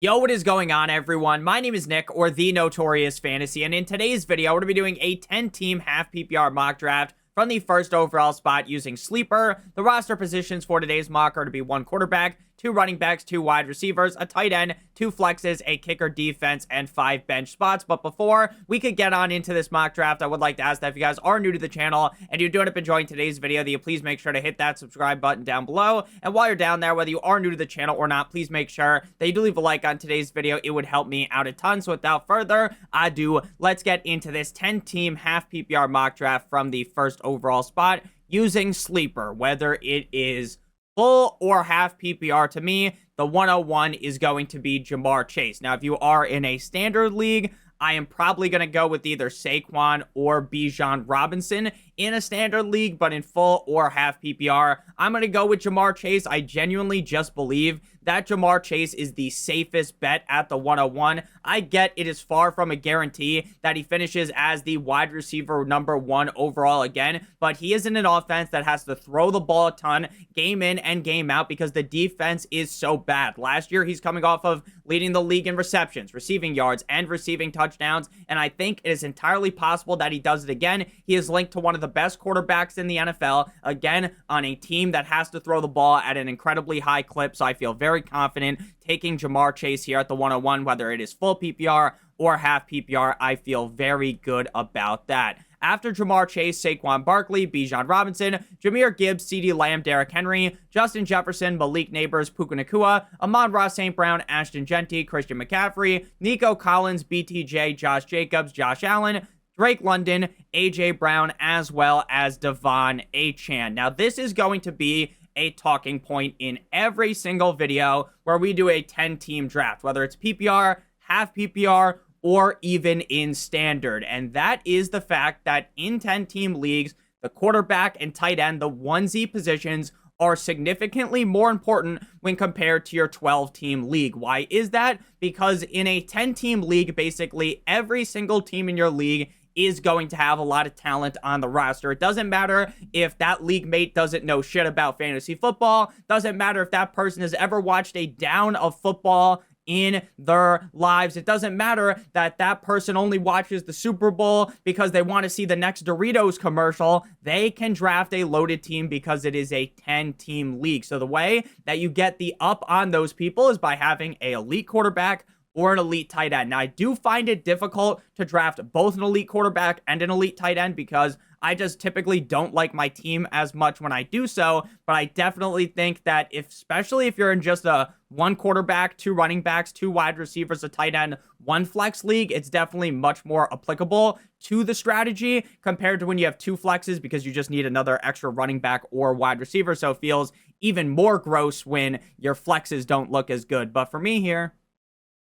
Yo, what is going on, everyone? My name is Nick, or the Notorious Fantasy, and in today's video, we're going to be doing a 10-team half PPR mock draft from the first overall spot using Sleeper. The roster positions for today's mock are to be 1 quarterback, 2 running backs, 2 wide receivers, a tight end, 2 flexes, a kicker, defense, and 5 bench spots. But before we could get on into this mock draft, I would like to ask that if you guys are new to the channel and you do end up enjoying today's video, that you please make sure to hit that subscribe button down below. And while you're down there, whether you are new to the channel or not, please make sure that you do leave a like on today's video. It would help me out a ton. So without further ado, let's get into this 10-team half PPR mock draft from the first overall spot using Sleeper, whether it is full or half PPR. To me, the 101 is going to be Ja'Marr Chase. Now, if you are in a standard league, I am probably going to go with either Saquon or Bijan Robinson in a standard league, but in full or half PPR, I'm going to go with Ja'Marr Chase. I genuinely just believe that Ja'Marr Chase is the safest bet at the 101. I get it is far from a guarantee that he finishes as the wide receiver #1 overall again, but he is in an offense that has to throw the ball a ton, game in and game out, because the defense is so bad. Last year, he's coming off of leading the league in receptions, receiving yards, and receiving touchdowns, and I think it is entirely possible that he does it again. He is linked to one of the best quarterbacks in the NFL, again, on a team that has to throw the ball at an incredibly high clip, so I feel very confident taking Ja'Marr Chase here at the 101, whether it is full PPR or half PPR. I feel very good about that. After Ja'Marr Chase, Saquon Barkley, Bijan Robinson, Jahmyr Gibbs, CeeDee Lamb, Derrick Henry, Justin Jefferson, Malik Neighbors, Puka Nacua, Amon-Ra St. Brown, Ashton Genty, Christian McCaffrey, Nico Collins, bdge, Josh Jacobs, Josh Allen, Drake London, AJ Brown, as well as Devon Achane. Now, this is going to be a talking point in every single video where we do a 10-team draft, whether it's PPR, half PPR, or even in standard. And that is the fact that in 10-team leagues, the quarterback and tight end, the 1Z positions, are significantly more important when compared to your 12-team league. Why is that? Because in a 10-team league, basically every single team in your league is going to have a lot of talent on the roster. It doesn't matter if that league mate doesn't know shit about fantasy football. Doesn't matter if that person has ever watched a down of football in their lives. It doesn't matter that that person only watches the Super Bowl because they want to see the next Doritos commercial. They can draft a loaded team because it is a 10-team league. So the way that you get the up on those people is by having an elite quarterback or an elite tight end. Now, I do find it difficult to draft both an elite quarterback and an elite tight end because I just typically don't like my team as much when I do so, but I definitely think that especially if you're in just a 1 quarterback, 2 running backs, 2 wide receivers, a tight end, 1 flex league, it's definitely much more applicable to the strategy compared to when you have 2 flexes because you just need another extra running back or wide receiver. So it feels even more gross when your flexes don't look as good. But for me here,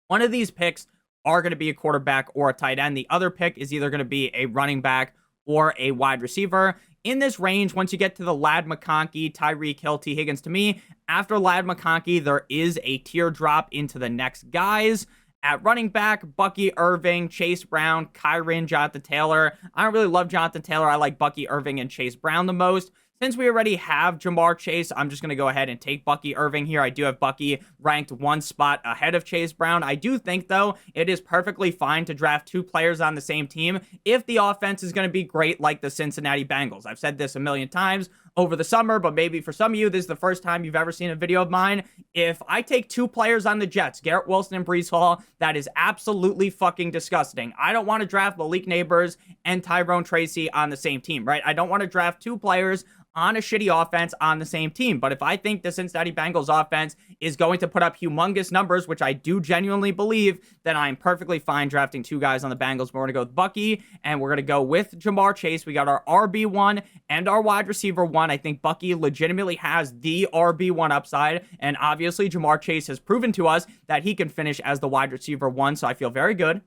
one of these picks are going to be a quarterback or a tight end. The other pick is either going to be a running back or a wide receiver. In this range, once you get to the Ladd McConkey, Tyreek Hill, T. Higgins, to me, after Ladd McConkey, there is a tier drop into the next guys. At running back, Bucky Irving, Chase Brown, Kyren, Jonathan Taylor. I don't really love Jonathan Taylor. I like Bucky Irving and Chase Brown the most. Since we already have Ja'Marr Chase, I'm just going to go ahead and take Bucky Irving here. I do have Bucky ranked 1 spot ahead of Chase Brown. I do think, though, it is perfectly fine to draft 2 players on the same team if the offense is going to be great like the Cincinnati Bengals. I've said this a million times over the summer, but maybe for some of you, this is the first time you've ever seen a video of mine. If I take 2 players on the Jets, Garrett Wilson and Breece Hall, that is absolutely fucking disgusting. I don't want to draft Malik Neighbors and Tyrone Tracy on the same team, right? I don't want to draft 2 players on a shitty offense on the same team. But if I think the Cincinnati Bengals offense is going to put up humongous numbers, which I do genuinely believe, then I'm perfectly fine drafting 2 guys on the Bengals. We're going to go with Bucky, and we're going to go with Ja'Marr Chase. We got our RB1 and our wide receiver 1. I think Bucky legitimately has the RB1 upside, and obviously Ja'Marr Chase has proven to us that he can finish as the wide receiver 1, so I feel very good.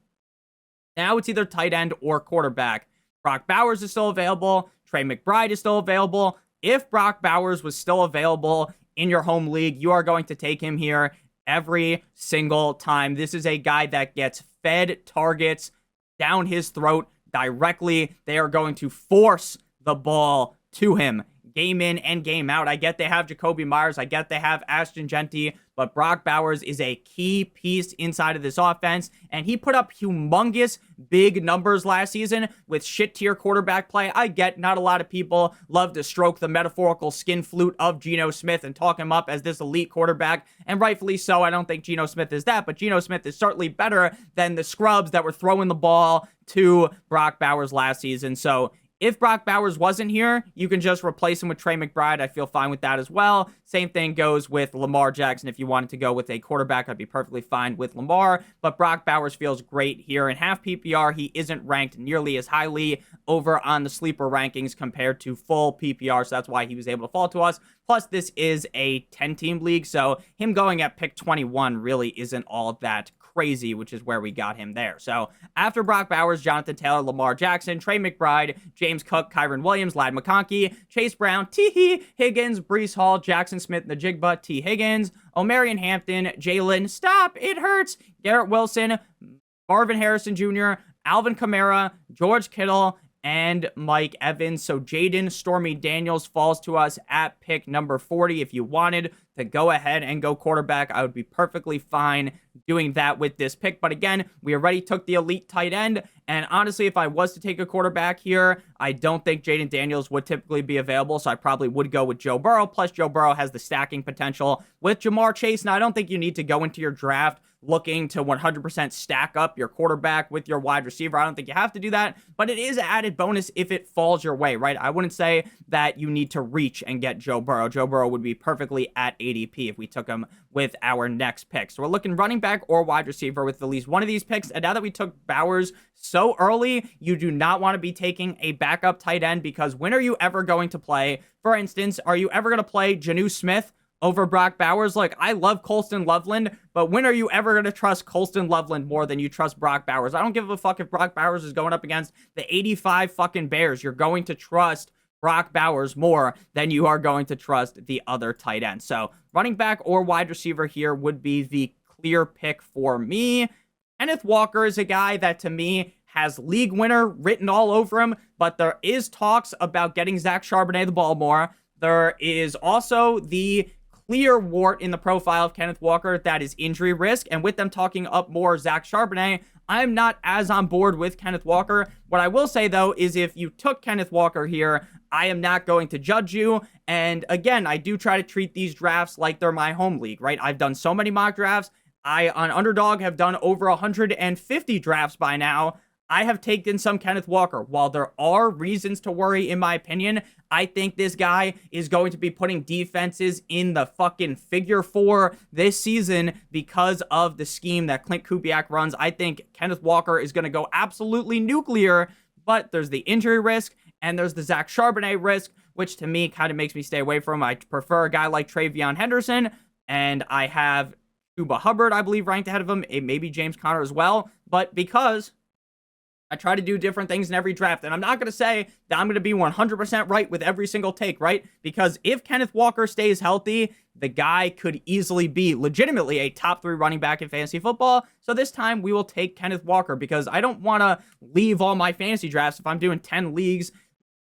Now it's either tight end or quarterback. Brock Bowers is still available. Trey McBride is still available. If Brock Bowers was still available in your home league, you are going to take him here every single time. This is a guy that gets fed targets down his throat directly. They are going to force the ball to him. game in and game out. I get they have Jacoby Myers. I get they have Ashton Genty, but Brock Bowers is a key piece inside of this offense, and he put up humongous big numbers last season with shit tier quarterback play. I get not a lot of people love to stroke the metaphorical skin flute of Geno Smith and talk him up as this elite quarterback, and rightfully so. I don't think Geno Smith is that, but Geno Smith is certainly better than the scrubs that were throwing the ball to Brock Bowers last season. So if Brock Bowers wasn't here, you can just replace him with Trey McBride. I feel fine with that as well. Same thing goes with Lamar Jackson. If you wanted to go with a quarterback, I'd be perfectly fine with Lamar. But Brock Bowers feels great here. In half PPR, he isn't ranked nearly as highly over on the sleeper rankings compared to full PPR. So that's why he was able to fall to us. Plus, this is a 10-team league. So him going at pick 21 really isn't all that crazy, which is where we got him there. So after Brock Bowers, Jonathan Taylor, Lamar Jackson, Trey McBride, James Cook, Kyron Williams, Ladd McConkey, Chase Brown, T. Higgins, Breece Hall, Jackson Smith, Najigba, T. Higgins, Omarion Hampton, Jalen, stop, it hurts, Garrett Wilson, Marvin Harrison Jr., Alvin Kamara, George Kittle, and Mike Evans. So Jaden Stormy Daniels falls to us at pick number 40. If you wanted to go ahead and go quarterback, I would be perfectly fine doing that with this pick. But again, we already took the elite tight end. And honestly, if I was to take a quarterback here, I don't think Jaden Daniels would typically be available. So I probably would go with Joe Burrow. Plus, Joe Burrow has the stacking potential with Jamar Chase. Now, I don't think you need to go into your draft looking to 100% stack up your quarterback with your wide receiver. I don't think you have to do that, but it is an added bonus if it falls your way, right? I wouldn't say that you need to reach and get Joe Burrow. Joe Burrow would be perfectly at ADP if we took him with our next pick. So we're looking running back or wide receiver with at least one of these picks. And now that we took Bowers so early, you do not want to be taking a backup tight end, because when are you ever going to play? For instance, are you ever going to play Jonnu Smith over Brock Bowers? Like, I love Colston Loveland, but when are you ever going to trust Colston Loveland more than you trust Brock Bowers? I don't give a fuck if Brock Bowers is going up against the 85 fucking Bears. You're going to trust Brock Bowers more than you are going to trust the other tight end. So running back or wide receiver here would be the clear pick for me. Kenneth Walker is a guy that to me has league winner written all over him, but there is talks about getting Zach Charbonnet the ball more. There is also the clear wart in the profile of Kenneth Walker, that is injury risk. And with them talking up more Zach Charbonnet, I'm not as on board with Kenneth Walker. What I will say, though, is if you took Kenneth Walker here, I am not going to judge you. And again, I do try to treat these drafts like they're my home league, right? I've done so many mock drafts. I, on Underdog, have done over 150 drafts by now. I have taken some Kenneth Walker. While there are reasons to worry, in my opinion, I think this guy is going to be putting defenses in the fucking figure four this season because of the scheme that Clint Kubiak runs. I think Kenneth Walker is going to go absolutely nuclear, but there's the injury risk and there's the Zach Charbonnet risk, which to me kind of makes me stay away from him. I prefer a guy like Travion Henderson, and I have Chuba Hubbard, I believe, ranked ahead of him, and maybe James Conner as well, but because I try to do different things in every draft, and I'm not going to say that I'm going to be 100% right with every single take, right? Because if Kenneth Walker stays healthy, the guy could easily be legitimately a top 3 running back in fantasy football. So this time we will take Kenneth Walker, because I don't want to leave all my fantasy drafts. If I'm doing 10 leagues,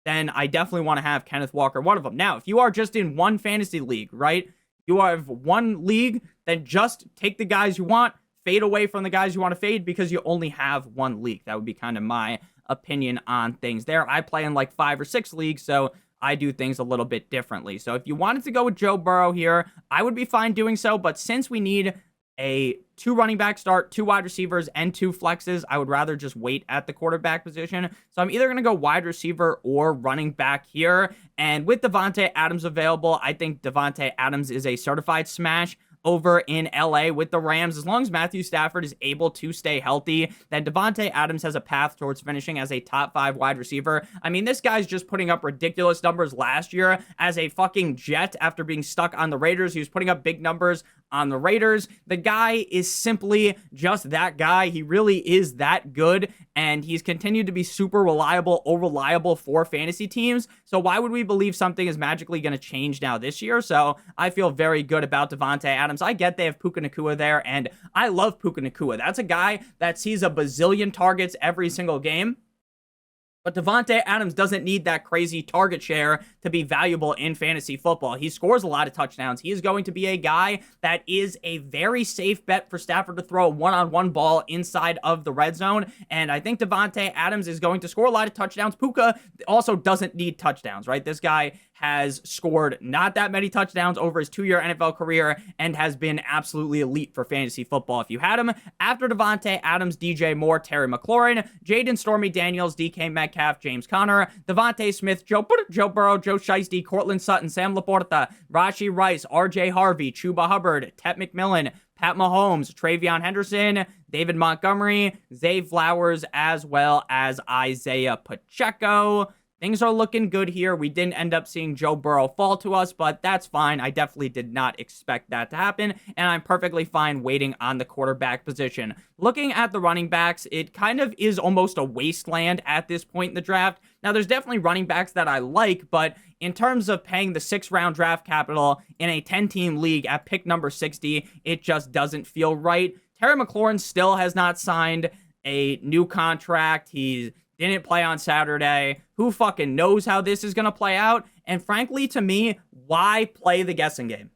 then I definitely want to have Kenneth Walker one of them. Now, if you are just in one fantasy league, right? You have one league, then just take the guys you want. Fade away from the guys you want to fade because you only have one league. That would be kind of my opinion on things there. I play in like 5 or 6 leagues, so I do things a little bit differently. So if you wanted to go with Joe Burrow here, I would be fine doing so. But since we need a 2 running back start, 2 wide receivers, and 2 flexes, I would rather just wait at the quarterback position. So I'm either going to go wide receiver or running back here. And with Davante Adams available, I think Davante Adams is a certified smash over in LA with the Rams. As long as Matthew Stafford is able to stay healthy, then Davante Adams has a path towards finishing as a top 5 wide receiver. I mean, this guy's just putting up ridiculous numbers last year as a fucking Jet after being stuck on the Raiders. He was putting up big numbers on the Raiders. The guy is simply just that guy. He really is that good, and he's continued to be super reliable for fantasy teams. So why would we believe something is magically going to change now this year? So I feel very good about Davante Adams. I get they have Puka Nacua there, and I love Puka Nacua. That's a guy that sees a bazillion targets every single game. But Davante Adams doesn't need that crazy target share to be valuable in fantasy football. He scores a lot of touchdowns. He is going to be a guy that is a very safe bet for Stafford to throw a one-on-one ball inside of the red zone. And I think Davante Adams is going to score a lot of touchdowns. Puka also doesn't need touchdowns, right? This guy has scored not that many touchdowns over his 2-year NFL career and has been absolutely elite for fantasy football. If you had him after Davante Adams, DJ Moore, Terry McLaurin, Jaden Stormy Daniels, DK Metcalf, James Conner, Devontae Smith, Joe Burrow, Joe Shiesty, Cortland Sutton, Sam Laporta, Rashee Rice, RJ Harvey, Chuba Hubbard, Tet McMillan, Pat Mahomes, Travion Henderson, David Montgomery, Zay Flowers, as well as Isaiah Pacheco. Things are looking good here. We didn't end up seeing Joe Burrow fall to us, but that's fine. I definitely did not expect that to happen, and I'm perfectly fine waiting on the quarterback position. Looking at the running backs, it kind of is almost a wasteland at this point in the draft. Now, there's definitely running backs that I like, but in terms of paying the 6th-round draft capital in a 10-team league at pick number 60, it just doesn't feel right. Terry McLaurin still has not signed a new contract. He didn't play on Saturday. Who fucking knows how this is going to play out? And frankly, to me, why play the guessing game?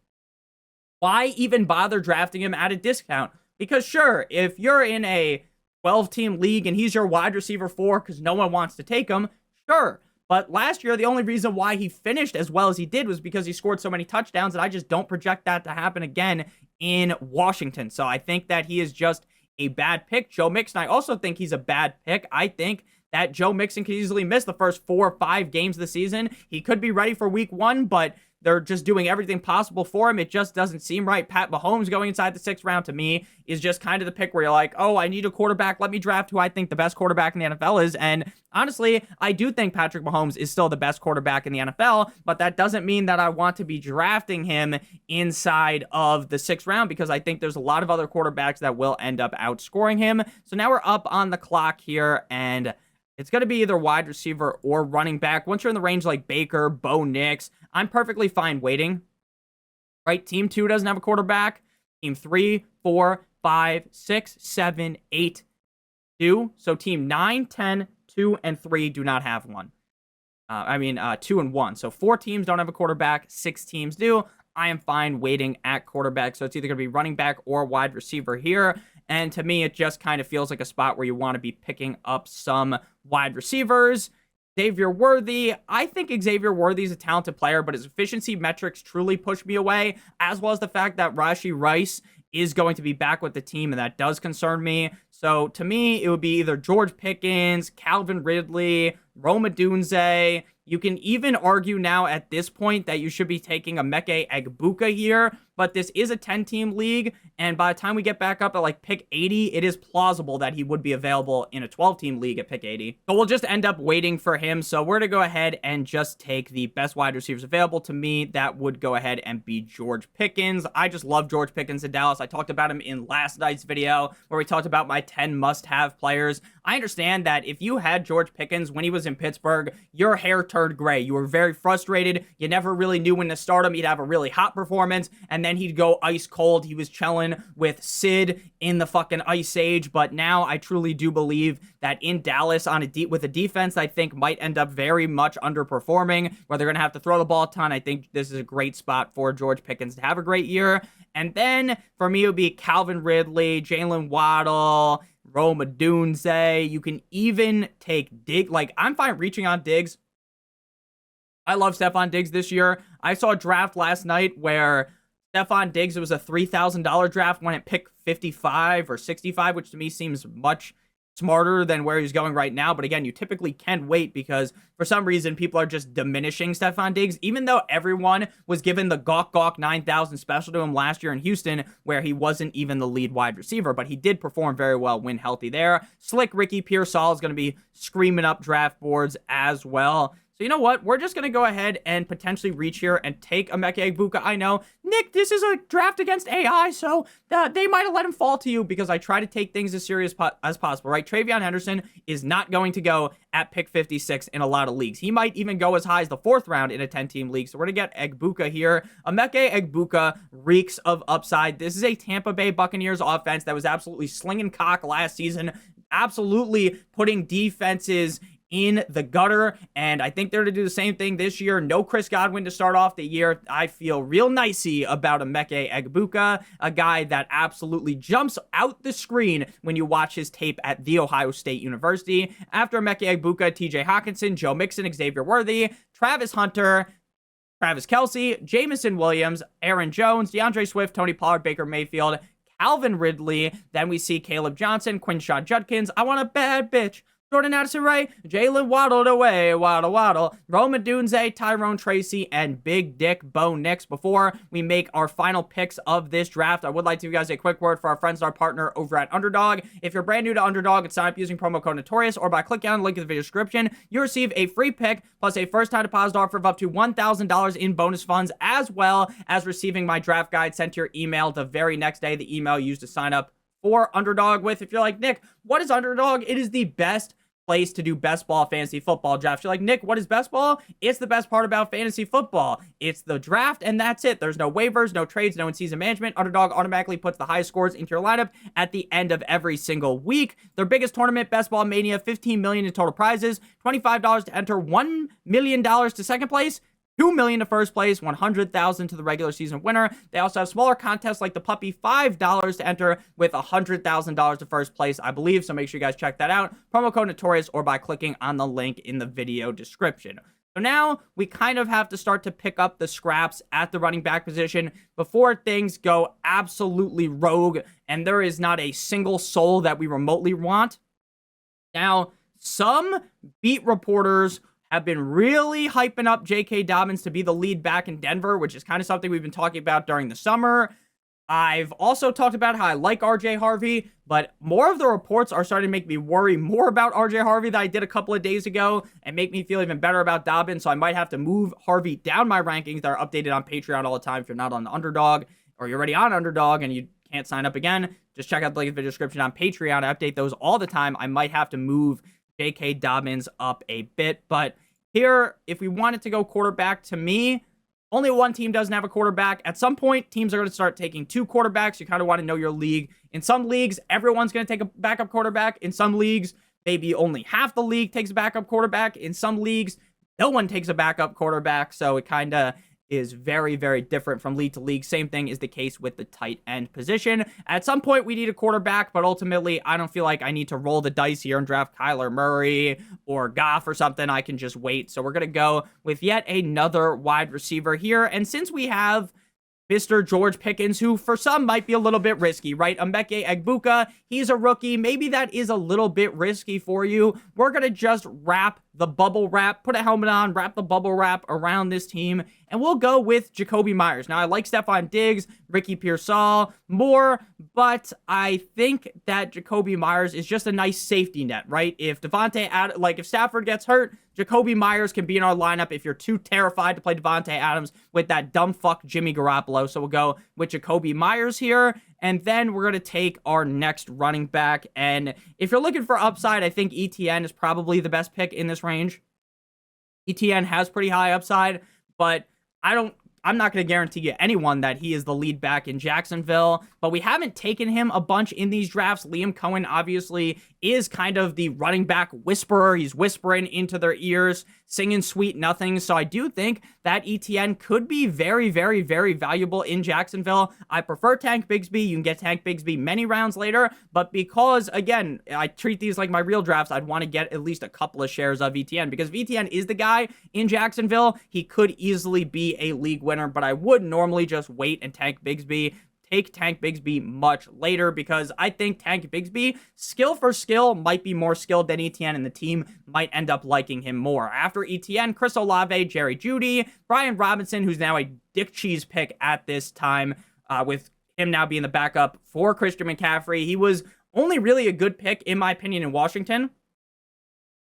Why even bother drafting him at a discount? Because sure, if you're in a 12-team league and he's your wide receiver 4 because no one wants to take him, sure. But last year, the only reason why he finished as well as he did was because he scored so many touchdowns, and I just don't project that to happen again in Washington. So I think that he is just a bad pick. Joe Mixon, I also think he's a bad pick. I think that Joe Mixon could easily miss the first 4 or 5 games of the season. He could be ready for week 1, but they're just doing everything possible for him. It just doesn't seem right. Pat Mahomes going inside the 6th round to me is just kind of the pick where you're like, oh, I need a quarterback. Let me draft who I think the best quarterback in the NFL is. And honestly, I do think Patrick Mahomes is still the best quarterback in the NFL, but that doesn't mean that I want to be drafting him inside of the 6th round because I think there's a lot of other quarterbacks that will end up outscoring him. So now we're up on the clock here, and it's going to be either wide receiver or running back. Once you're in the range like Baker, Bo Nix, I'm perfectly fine waiting. Right? Team 2 doesn't have a quarterback. Team 3, 4, 5, 6, 7, 8 do. So team 9, 10, 2, and 3 do not have one. 2 and 1. So 4 teams don't have a quarterback. 6 teams do. I am fine waiting at quarterback. So it's either going to be running back or wide receiver here. And to me, it just kind of feels like a spot where you want to be picking up some wide receivers. Xavier Worthy, I think Xavier Worthy is a talented player, but his efficiency metrics truly push me away, as well as the fact that Rashee Rice is going to be back with the team, and that does concern me. So to me, it would be either George Pickens, Calvin Ridley, Rome Odunze. You can even argue now at this point that you should be taking a Emeka Egbuka here, but this is a 10-team league, and by the time we get back up at like pick 80, it is plausible that he would be available in a 12-team league at pick 80. But we'll just end up waiting for him, so we're going to go ahead and just take the best wide receivers available. To me, that would go ahead and be George Pickens. I just love George Pickens in Dallas. I talked about him in last night's video where we talked about my 10 must-have players. I understand that if you had George Pickens when he was in Pittsburgh, your hair turned gray. You were very frustrated. You never really knew when to start him. He'd have a really hot performance, and then he'd go ice cold. He was chilling with Sid in the fucking Ice Age, but now I truly do believe that in Dallas with a defense I think might end up very much underperforming, where they're going to have to throw the ball a ton. I think this is a great spot for George Pickens to have a great year. And then for me, it would be Calvin Ridley, Jalen Waddle, Rome Odunze. You can even take Diggs. Like, I'm fine reaching on Diggs. I love Stephon Diggs this year. I saw a draft last night where Stephon Diggs, it was a $3,000 draft, went at pick 55 or 65, which to me seems much smarter than where he's going right now. But again, you typically can wait because for some reason people are just diminishing Stephon Diggs, even though everyone was given the Gawk 9,000 special to him last year in Houston, where he wasn't even the lead wide receiver, but he did perform very well when healthy there. Slick Ricky Pearsall is going to be screaming up draft boards as well. So you know what? We're just going to go ahead and potentially reach here and take Emeka Egbuka. I know, Nick, this is a draft against AI, so they might have let him fall to you because I try to take things as serious as possible, right? Travion Henderson is not going to go at pick 56 in a lot of leagues. He might even go as high as the 4th round in a 10-team league. So we're going to get Egbuka here. Emeka Egbuka reeks of upside. This is a Tampa Bay Buccaneers offense that was absolutely slinging cock last season, absolutely putting defenses in the gutter, and I think they're to do the same thing this year. No Chris Godwin to start off the year. I feel real nicey about Emeka Egbuka, a guy that absolutely jumps out the screen when you watch his tape at The Ohio State University. After Emeka Egbuka, TJ Hawkinson, Joe Mixon, Xavier Worthy, Travis Hunter, Travis Kelce, Jamison Williams, Aaron Jones, DeAndre Swift, Tony Pollard, Baker Mayfield, Calvin Ridley. Then we see Caleb Johnson, Quinshon Judkins. I want a bad bitch. Jordan Addison Ray, Jalen waddled away, waddle, Rome Odunze, Tyrone Tracy, and Big Dick Bo Nix. Before we make our final picks of this draft, I would like to give you guys a quick word for our friends and our partner over at Underdog. If you're brand new to Underdog and sign up using promo code Notorious, or by clicking on the link in the video description, you receive a free pick plus a first-time deposit offer of up to $1,000 in bonus funds, as well as receiving my draft guide sent to your email the very next day, the email you used to sign up for Underdog with. If you're like, Nick, what is Underdog? It is the best place to do best ball fantasy football drafts. You're like, Nick, what is best ball? It's the best part about fantasy football. It's the draft, and that's it. There's no waivers, no trades, no in-season management. Underdog automatically puts the highest scores into your lineup at the end of every single week. Their biggest tournament, Best Ball Mania, $15 million in total prizes, $25 to enter, $1 million to second place, $2 million to first place, $100,000 to the regular season winner. They also have smaller contests like the Puppy, $5 to enter with $100,000 to first place, I believe. So make sure you guys check that out. Promo code Notorious, or by clicking on the link in the video description. So now we kind of have to start to pick up the scraps at the running back position before things go absolutely rogue and there is not a single soul that we remotely want. Now, some beat reporters have been really hyping up J.K. Dobbins to be the lead back in Denver, which is kind of something we've been talking about during the summer. I've also talked about how I like R.J. Harvey, but more of the reports are starting to make me worry more about R.J. Harvey than I did a couple of days ago and make me feel even better about Dobbins, so I might have to move Harvey down my rankings that are updated on Patreon all the time. If you're not on the Underdog, or you're already on Underdog and you can't sign up again, just check out the link in the video description on Patreon. I update those all the time. I might have to move J.K. Dobbins up a bit, but here, if we wanted to go quarterback, to me, only one team doesn't have a quarterback. At some point, teams are going to start taking two quarterbacks. You kind of want to know your league. In some leagues, everyone's going to take a backup quarterback. In some leagues, maybe only half the league takes a backup quarterback. In some leagues, no one takes a backup quarterback, so it kind of is very, very different from league to league. Same thing is the case with the tight end position. At some point, we need a quarterback, but ultimately, I don't feel like I need to roll the dice here and draft Kyler Murray or Goff or something. I can just wait. So we're going to go with yet another wide receiver here. And since we have Mr. George Pickens, who for some might be a little bit risky, right? Emeka Egbuka, he's a rookie. Maybe that is a little bit risky for you. We're going to just wrap the bubble wrap, put a helmet on, wrap the bubble wrap around this team, and we'll go with Jacoby Myers. Now, I like Stephon Diggs, Ricky Pearsall more, but I think that Jacoby Myers is just a nice safety net, right? If if Stafford gets hurt, Jacoby Myers can be in our lineup if you're too terrified to play Devontae Adams with that dumb fuck Jimmy Garoppolo. So we'll go with Jacoby Myers here. And then we're going to take our next running back. And if you're looking for upside, I think ETN is probably the best pick in this range. ETN has pretty high upside, but I'm not going to guarantee you anyone that he is the lead back in Jacksonville, but we haven't taken him a bunch in these drafts. Liam Cohen obviously is kind of the running back whisperer. He's whispering into their ears, singing sweet nothings. So I do think that ETN could be very, very, very valuable in Jacksonville. I prefer Tank Bigsby. You can get Tank Bigsby many rounds later, but because, again, I treat these like my real drafts, I'd want to get at least a couple of shares of ETN, because if ETN is the guy in Jacksonville, he could easily be a league winner, but I would normally just wait and Tank Bigsby. Take Tank Bigsby much later, because I think Tank Bigsby, skill for skill, might be more skilled than ETN, and the team might end up liking him more. After ETN, Chris Olave, Jerry Jeudy, Brian Robinson, who's now a dick cheese pick at this time, with him now being the backup for Christian McCaffrey. He was only really a good pick, in my opinion, in Washington,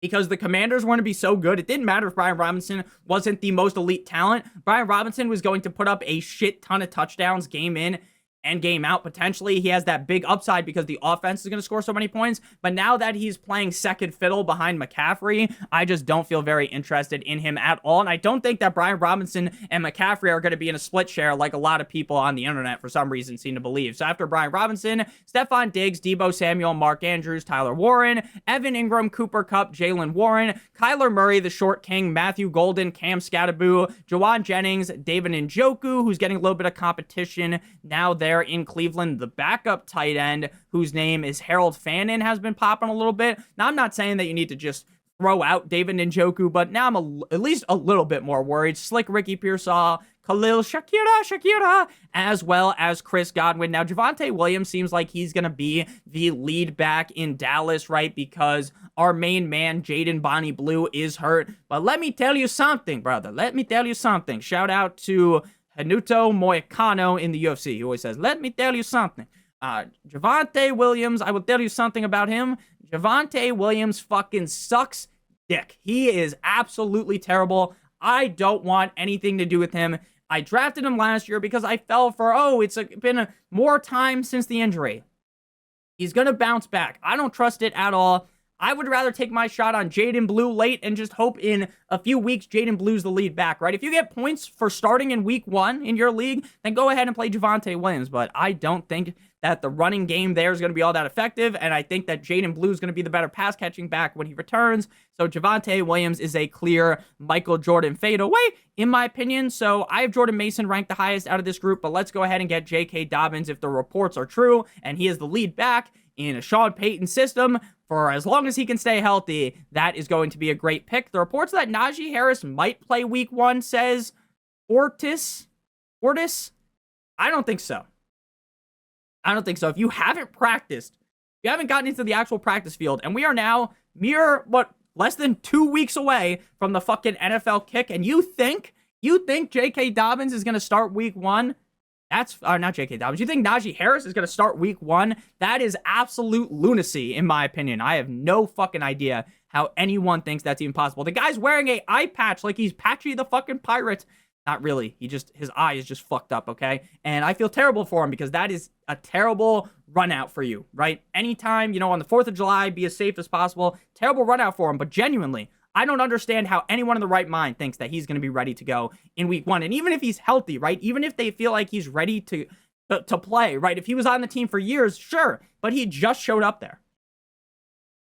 because the Commanders were going to be so good. It didn't matter if Brian Robinson wasn't the most elite talent. Brian Robinson was going to put up a shit ton of touchdowns game in end game out potentially. He has that big upside because the offense is going to score so many points. But now that he's playing second fiddle behind McCaffrey, I just don't feel very interested in him at all. And I don't think that Brian Robinson and McCaffrey are going to be in a split share like a lot of people on the internet for some reason seem to believe. So after Brian Robinson, Stephon Diggs, Deebo Samuel, Mark Andrews, Tyler Warren, Evan Ingram, Cooper Kupp, Jalen Warren, Kyler Murray, the short king, Matthew Golden, Cam Scattaboo, Jawan Jennings, David Njoku, who's getting a little bit of competition now there in Cleveland. The backup tight end, whose name is Harold Fannin, has been popping a little bit. Now, I'm not saying that you need to just throw out David Njoku, but now I'm at least a little bit more worried. Slick Ricky Pearsall, Khalil Shakira, as well as Chris Godwin. Now, Javonte Williams seems like he's going to be the lead back in Dallas, right? Because our main man, Jaden Bonnie Blue, is hurt. But let me tell you something, brother. Let me tell you something. Shout out to Hanuto Moicano in the UFC. He always says, let me tell you something. Javonte Williams, I will tell you something about him. Javonte Williams fucking sucks dick. He is absolutely terrible. I don't want anything to do with him. I drafted him last year because I fell for, been more time since the injury. He's going to bounce back. I don't trust it at all. I would rather take my shot on Jaden Blue late and just hope in a few weeks Jaden Blue's the lead back, right? If you get points for starting in week 1 in your league, then go ahead and play Javonte Williams. But I don't think that the running game there is going to be all that effective, and I think that Jaden Blue is going to be the better pass-catching back when he returns. So Javonte Williams is a clear Michael Jordan fadeaway, in my opinion. So I have Jordan Mason ranked the highest out of this group, but let's go ahead and get J.K. Dobbins if the reports are true, and he is the lead back in a Sean Payton system for as long as he can stay healthy. That is going to be a great pick. The reports that Najee Harris might play week 1 says Ortis. I don't think so. If you haven't practiced, you haven't gotten into the actual practice field, and we are now less than 2 weeks away from the fucking NFL kick, and you think J.K. Dobbins is going to start week 1? That's not J.K. Dobbins. You think Najee Harris is going to start week 1? That is absolute lunacy, in my opinion. I have no fucking idea how anyone thinks that's even possible. The guy's wearing a eye patch like he's Patchy the fucking Pirate. Not really. His eye is just fucked up, okay? And I feel terrible for him because that is a terrible run out for you, right? Anytime, on the 4th of July, be as safe as possible. Terrible run out for him, but genuinely, I don't understand how anyone in the right mind thinks that he's going to be ready to go in week 1. And even if he's healthy, right? Even if they feel like he's ready to play, right? If he was on the team for years, sure. But he just showed up there.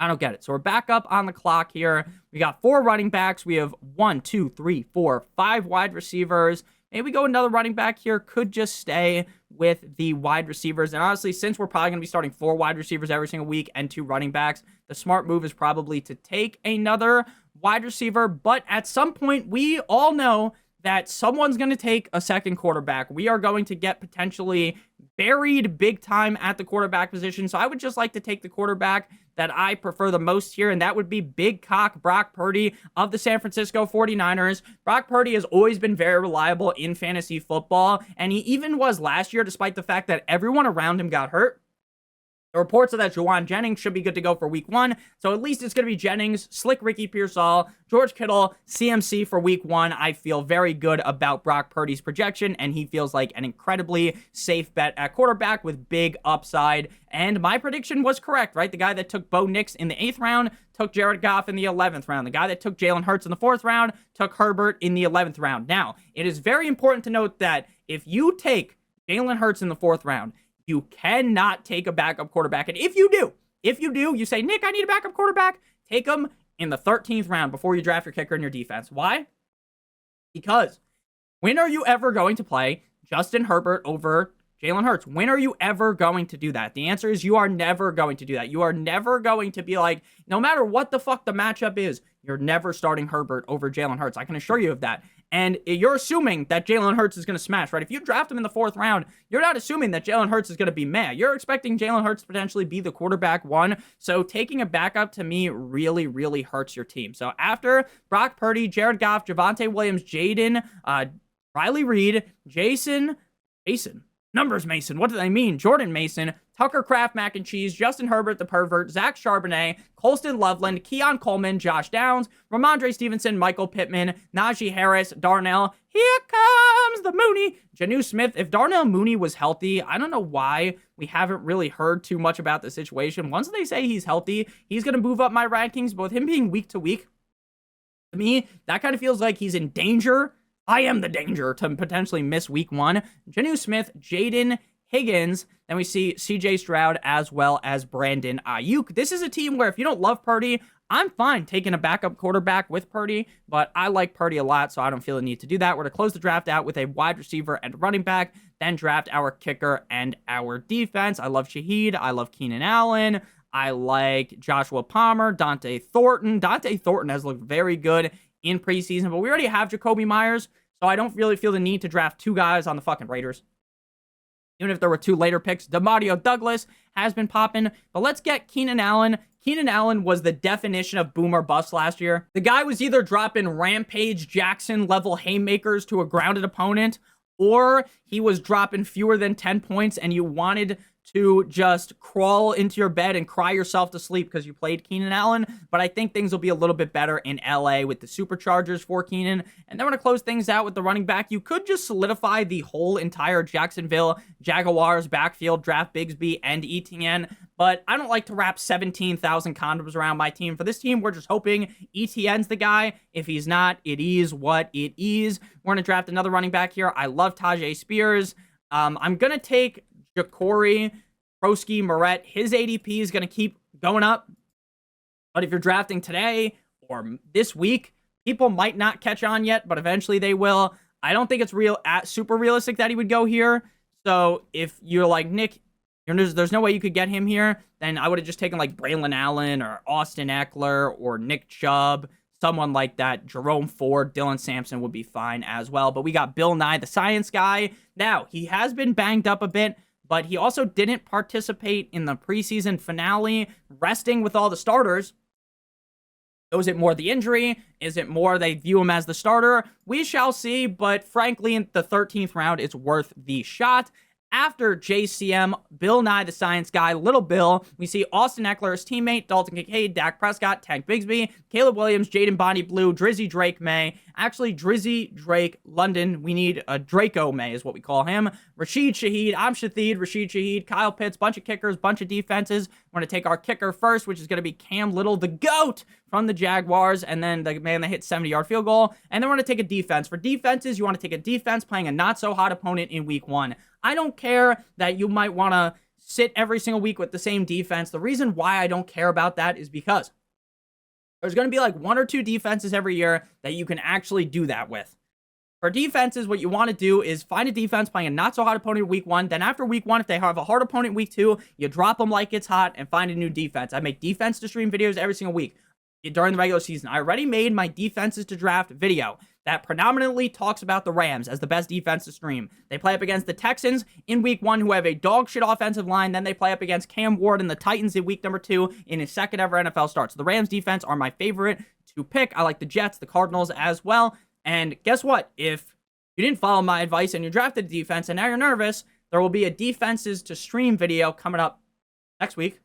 I don't get it. So we're back up on the clock here. We got 4 running backs. We have 1, 2, 3, 4, 5 wide receivers. Maybe we go another running back here. Could just stay with the wide receivers. And honestly, since we're probably going to be starting 4 wide receivers every single week and 2 running backs, the smart move is probably to take another wide receiver. But at some point, we all know that someone's going to take a second quarterback. We are going to get potentially buried big time at the quarterback position. So I would just like to take the quarterback that I prefer the most here, and that would be big cock Brock Purdy of the San Francisco 49ers. Brock Purdy has always been very reliable in fantasy football, and he even was last year, despite the fact that everyone around him got hurt. The reports are that Jawan Jennings should be good to go for week 1. So at least it's going to be Jennings, Slick Ricky Pearsall, George Kittle, CMC for week 1. I feel very good about Brock Purdy's projection, and he feels like an incredibly safe bet at quarterback with big upside. And my prediction was correct, right? The guy that took Bo Nix in the 8th round took Jared Goff in the 11th round. The guy that took Jalen Hurts in the 4th round took Herbert in the 11th round. Now, it is very important to note that if you take Jalen Hurts in the 4th round, you cannot take a backup quarterback. And if you do, you say, Nick, I need a backup quarterback, take him in the 13th round before you draft your kicker and your defense. Why? Because when are you ever going to play Justin Herbert over Jalen Hurts? When are you ever going to do that? The answer is you are never going to do that. You are never going to be like, no matter what the fuck the matchup is, you're never starting Herbert over Jalen Hurts. I can assure you of that. And you're assuming that Jalen Hurts is going to smash, right? If you draft him in the 4th round, you're not assuming that Jalen Hurts is going to be meh. You're expecting Jalen Hurts to potentially be the quarterback 1. So taking a backup to me really, really hurts your team. So after Brock Purdy, Jared Goff, Javonte Williams, Jaden, Riley Reed, Jason, Numbers Mason, what do they mean? Jordan Mason, Tucker Kraft Mac and Cheese, Justin Herbert the Pervert, Zach Charbonnet, Colston Loveland, Keon Coleman, Josh Downs, Ramondre Stevenson, Michael Pittman, Najee Harris, Darnell, here comes the Mooney, Janu Smith. If Darnell Mooney was healthy, I don't know why we haven't really heard too much about the situation. Once they say he's healthy, he's going to move up my rankings, but with him being week to week, to me, that kind of feels like he's in danger. I am the danger to potentially miss week 1. Janu Smith, Jaden Higgins, then we see CJ Stroud as well as Brandon Ayuk. This is a team where if you don't love Purdy, I'm fine taking a backup quarterback with Purdy, but I like Purdy a lot, so I don't feel the need to do that. We're going to close the draft out with a wide receiver and running back, then draft our kicker and our defense. I love Shaheed. I love Keenan Allen. I like Joshua Palmer, Dante Thornton. Dante Thornton has looked very good in preseason, but we already have Jacoby Myers, so I don't really feel the need to draft 2 guys on the fucking Raiders. Even if there were 2 later picks, DeMario Douglas has been popping. But let's get Keenan Allen. Keenan Allen was the definition of boom or bust last year. The guy was either dropping Rampage Jackson-level haymakers to a grounded opponent, or he was dropping fewer than 10 points and you wanted to just crawl into your bed and cry yourself to sleep because you played Keenan Allen. But I think things will be a little bit better in LA with the Superchargers for Keenan. And then we're going to close things out with the running back. You could just solidify the whole entire Jacksonville Jaguars backfield, draft Bigsby and ETN. But I don't like to wrap 17,000 condoms around my team. For this team, we're just hoping ETN's the guy. If he's not, it is what it is. We're going to draft another running back here. I love Tajay Spears. I'm going to take Ja'Cory Prosky Moret. His ADP is going to keep going up. But if you're drafting today or this week, people might not catch on yet, but eventually they will. I don't think it's super realistic that he would go here. So if you're like, Nick, there's no way you could get him here, then I would have just taken like Braylon Allen or Austin Eckler or Nick Chubb, someone like that. Jerome Ford, Dylan Sampson would be fine as well. But we got Bill Nye, the science guy. Now, he has been banged up a bit, but he also didn't participate in the preseason finale, resting with all the starters. So is it more the injury? Is it more they view him as the starter? We shall see, but frankly, in the 13th round, it's worth the shot. After JCM, Bill Nye, the science guy, Little Bill, we see Austin Eckler, his teammate, Dalton Kincaid, Dak Prescott, Tank Bigsby, Caleb Williams, Jaden Bonnie Blue, Drizzy Drake May. Actually, Drizzy Drake London. We need a Draco May is what we call him. Rashid Shaheed. I'm Shaheed. Rashid Shaheed. Kyle Pitts. Bunch of kickers. Bunch of defenses. We're going to take our kicker first, which is going to be Cam Little, the GOAT from the Jaguars. And then the man that hit 70-yard field goal. And then we're going to take a defense. For defenses, you want to take a defense playing a not-so-hot opponent in week 1. I don't care that you might want to sit every single week with the same defense. The reason why I don't care about that is because there's going to be like 1 or 2 defenses every year that you can actually do that with. For defenses, what you want to do is find a defense playing a not-so-hot opponent week 1. Then after week 1, if they have a hard opponent week 2, you drop them like it's hot and find a new defense. I make defense to stream videos every single week during the regular season. I already made my defenses to draft video that predominantly talks about the Rams as the best defense to stream. They play up against the Texans in week 1, who have a dog shit offensive line. Then they play up against Cam Ward and the Titans in week number 2 in his second ever NFL start. So the Rams defense are my favorite to pick. I like the Jets, the Cardinals as well. And guess what? If you didn't follow my advice and you drafted a defense and now you're nervous, there will be a defenses to stream video coming up next week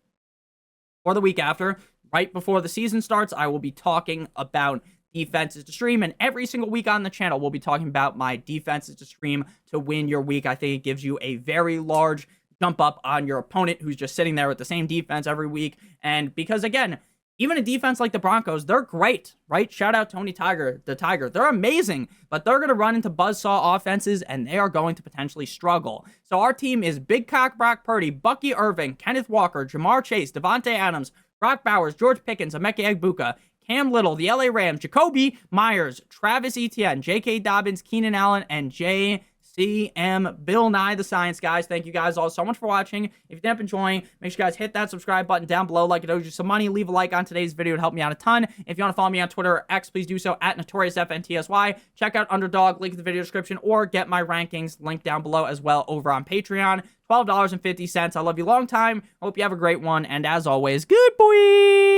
or the week after. Right before the season starts, I will be talking about defenses to stream, and every single week on the channel, we'll be talking about my defenses to stream to win your week. I think it gives you a very large jump up on your opponent who's just sitting there with the same defense every week. And because, again, even a defense like the Broncos, they're great, right? Shout out Tony the Tiger. They're amazing, but they're going to run into buzzsaw offenses, and they are going to potentially struggle. So our team is Big Cock Brock Purdy, Bucky Irving, Kenneth Walker, Jamar Chase, Devontae Adams, Brock Bowers, George Pickens, Emeka Egbuka, Cam Little, the LA Rams, Jacoby Myers, Travis Etienne, J.K. Dobbins, Keenan Allen, and JCM, Bill Nye, the science guys. Thank you guys all so much for watching. If you ended up enjoying, make sure you guys hit that subscribe button down below like it owes you some money. Leave a like on today's video. It help me out a ton. If you want to follow me on Twitter or X, please do so at NotoriousFantasy. Check out Underdog, link in the video description, or get my rankings linked down below as well over on Patreon. $12.50. I love you long time. Hope you have a great one. And as always, good boy.